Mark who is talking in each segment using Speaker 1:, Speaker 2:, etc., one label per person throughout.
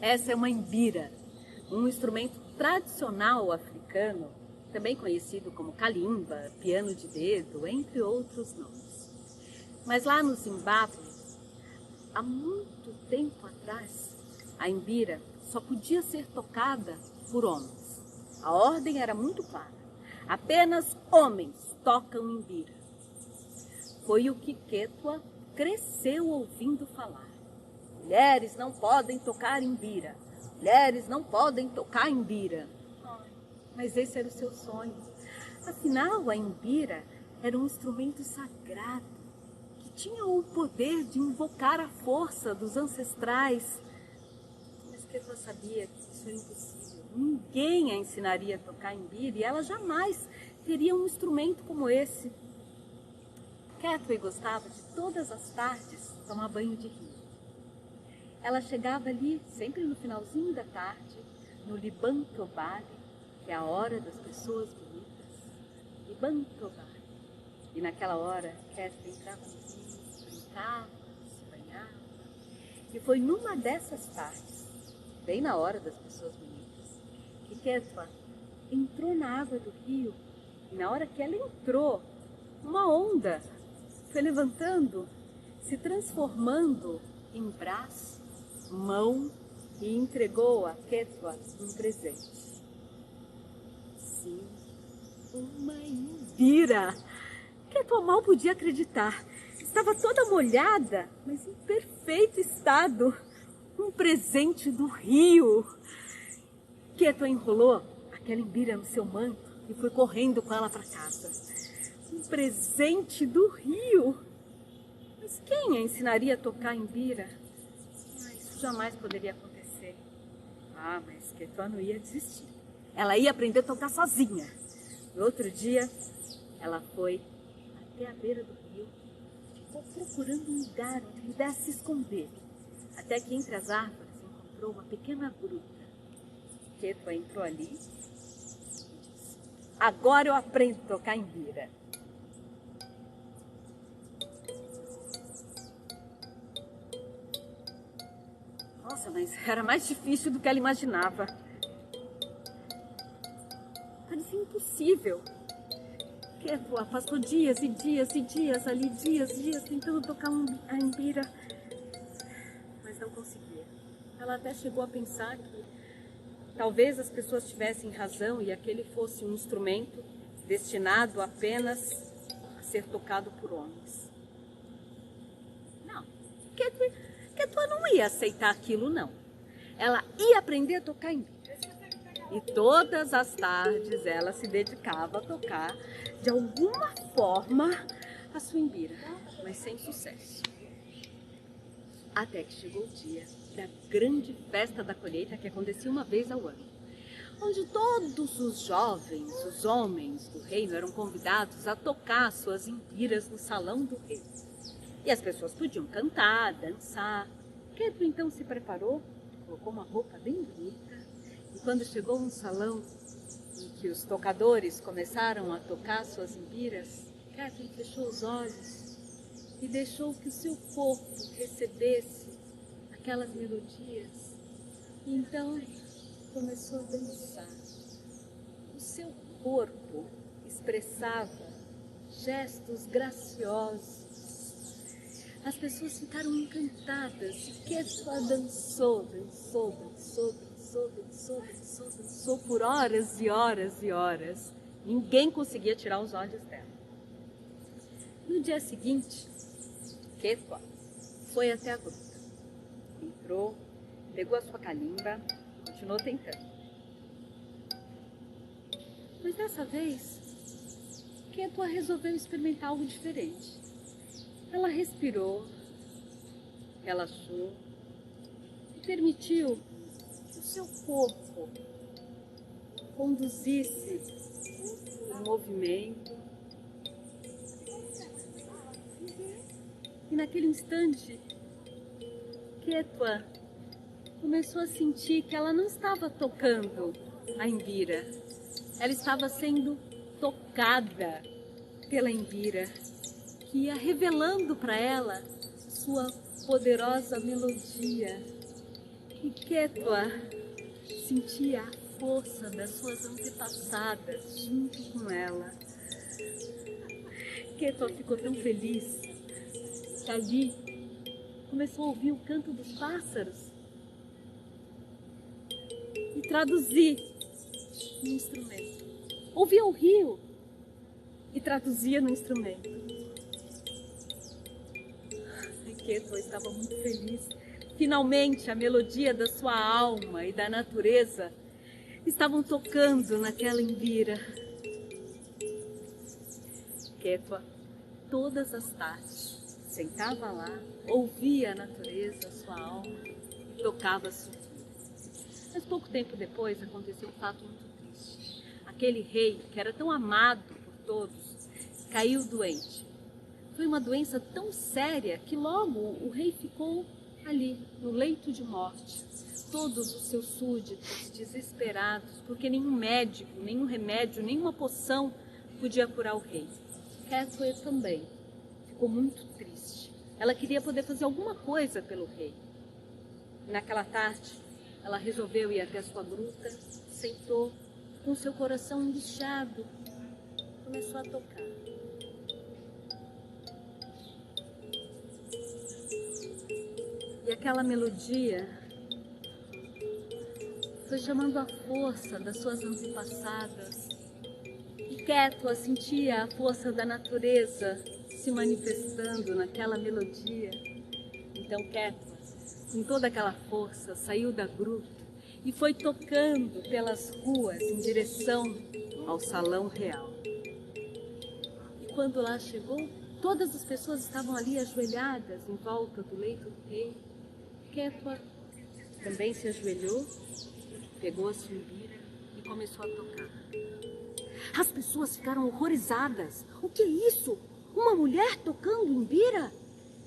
Speaker 1: Essa é uma imbira, um instrumento tradicional africano, também conhecido como kalimba, piano de dedo, entre outros nomes. Mas lá no Zimbábue, há muito tempo atrás, a imbira só podia ser tocada por homens. A ordem era muito clara. Apenas homens tocam imbira. Foi o que Ketua cresceu ouvindo falar. Mulheres não podem tocar imbira. Mulheres não podem tocar imbira. Mas esse era o seu sonho. Afinal, a imbira era um instrumento sagrado que tinha o poder de invocar a força dos ancestrais. Mas Ketua sabia que isso era impossível. Ninguém a ensinaria a tocar imbira e ela jamais teria um instrumento como esse. Ketua gostava de todas as tardes tomar banho de rio. Ela chegava ali, sempre no finalzinho da tarde, no Libantobale, que é a hora das pessoas bonitas. Libantobale. E naquela hora, Ketua entrava no rio, brincava, se banhava. E foi numa dessas tardes, bem na hora das pessoas bonitas, que Ketua entrou na água do rio. E na hora que ela entrou, uma onda foi levantando, se transformando em braço, mão, e entregou a Ketua um presente. Sim, uma imbira. Ketua mal podia acreditar. Estava toda molhada, mas em perfeito estado. Um presente do rio. Ketua enrolou aquela imbira no seu manto e foi correndo com ela para casa. Um presente do rio. Mas quem a ensinaria a tocar imbira? Isso jamais poderia acontecer. Mas Ketua não ia desistir. Ela ia aprender a tocar sozinha. No outro dia, ela foi até a beira do rio, ficou procurando um lugar onde pudesse se esconder, até que entre as árvores encontrou uma pequena gruta. Ketua entrou ali e disse: agora eu aprendo a tocar imbira. Nossa, mas era mais difícil do que ela imaginava. Parecia impossível. Ketua passou dias e dias e dias ali, dias tentando tocar a imbira, mas não conseguia. Ela até chegou a pensar que talvez as pessoas tivessem razão e aquele fosse um instrumento destinado apenas a ser tocado por homens. Não, Ketua não ia aceitar aquilo, não. Ela ia aprender a tocar imbira. E todas as tardes ela se dedicava a tocar, de alguma forma, a sua imbira, mas sem sucesso. Até que chegou o dia da grande festa da colheita, que acontecia uma vez ao ano, onde todos os jovens, os homens do reino, eram convidados a tocar suas imbiras no salão do rei. E as pessoas podiam cantar, dançar. Ketua então se preparou, colocou uma roupa bem bonita, e quando chegou no salão em que os tocadores começaram a tocar suas imbiras, Ketua fechou os olhos e deixou que o seu corpo recebesse aquelas melodias. E então começou a dançar. O seu corpo expressava gestos graciosos. As pessoas ficaram encantadas e Ketua dançou por horas e horas e horas. Ninguém conseguia tirar os olhos dela. No dia seguinte, Ketua foi até a gruta. Entrou, pegou a sua calimba e continuou tentando. Mas dessa vez, Ketua resolveu experimentar algo diferente. Ela respirou, relaxou e permitiu que o seu corpo conduzisse o movimento. E naquele instante, Ketua começou a sentir que ela não estava tocando a imbira, ela estava sendo tocada pela imbira, que ia revelando para ela sua poderosa melodia. E Kétua sentia a força das suas antepassadas junto com ela. Kétua ficou tão feliz que ali começou a ouvir o canto dos pássaros e traduzir no instrumento. Ouvia o rio e traduzia no instrumento. E Kétua estava muito feliz. Finalmente, a melodia da sua alma e da natureza estavam tocando naquela imbira. Kétua, todas as tardes, sentava lá, ouvia a natureza, a sua alma e tocava a sua vida. Mas pouco tempo depois aconteceu um fato muito triste. Aquele rei, que era tão amado por todos, caiu doente. Foi uma doença tão séria que logo o rei ficou ali, no leito de morte. Todos os seus súditos desesperados, porque nenhum médico, nenhum remédio, nenhuma poção podia curar o rei. Kétua também ficou muito triste. Ela queria poder fazer alguma coisa pelo rei. Naquela tarde, ela resolveu ir até a sua gruta, sentou, com seu coração angustiado, começou a tocar. E aquela melodia foi chamando a força das suas antepassadas. E Kétua sentia a força da natureza se manifestando naquela melodia. Então Kétua, com toda aquela força, saiu da gruta e foi tocando pelas ruas em direção ao salão real. E quando lá chegou, todas as pessoas estavam ali ajoelhadas em volta do leito do rei. Kétua também se ajoelhou, pegou a sua imbira e começou a tocar. As pessoas ficaram horrorizadas. O que é isso? Uma mulher tocando imbira?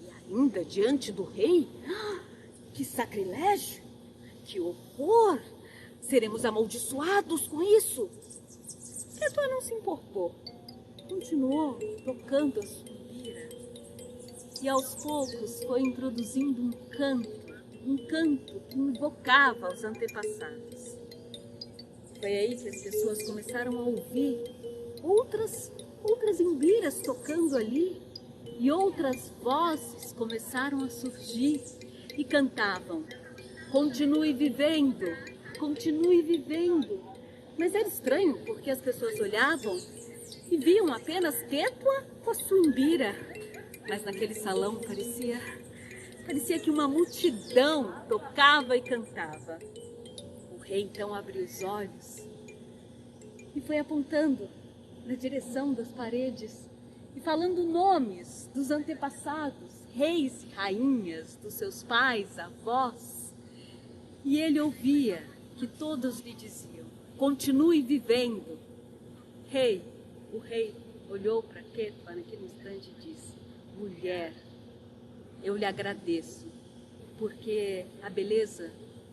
Speaker 1: E ainda diante do rei? Que sacrilégio! Que horror! Seremos amaldiçoados com isso! Kétua não se importou. Continuou tocando a sua imbira. E aos poucos foi introduzindo um canto que invocava os antepassados. Foi aí que as pessoas começaram a ouvir outras imbiras tocando ali, e outras vozes começaram a surgir e cantavam: continue vivendo, continue vivendo. Mas era estranho, porque as pessoas olhavam e viam apenas Kétua com a sua imbira. Mas naquele salão parecia que uma multidão tocava e cantava. O rei então abriu os olhos e foi apontando na direção das paredes e falando nomes dos antepassados, reis e rainhas, dos seus pais, avós. E ele ouvia que todos lhe diziam: continue vivendo. O rei olhou para Kétua naquele instante e disse: mulher, eu lhe agradeço, porque a beleza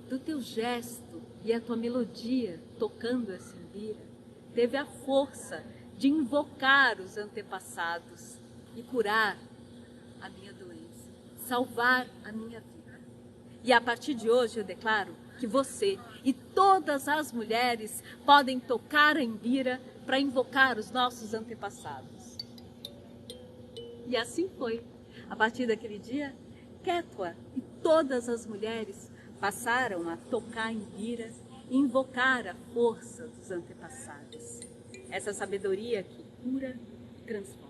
Speaker 1: do teu gesto e a tua melodia tocando essa imbira teve a força de invocar os antepassados e curar a minha doença, salvar a minha vida. E a partir de hoje eu declaro que você e todas as mulheres podem tocar a imbira para invocar os nossos antepassados. E assim foi. A partir daquele dia, Kétua e todas as mulheres passaram a tocar imbira e invocar a força dos antepassados. Essa sabedoria que cura e transforma.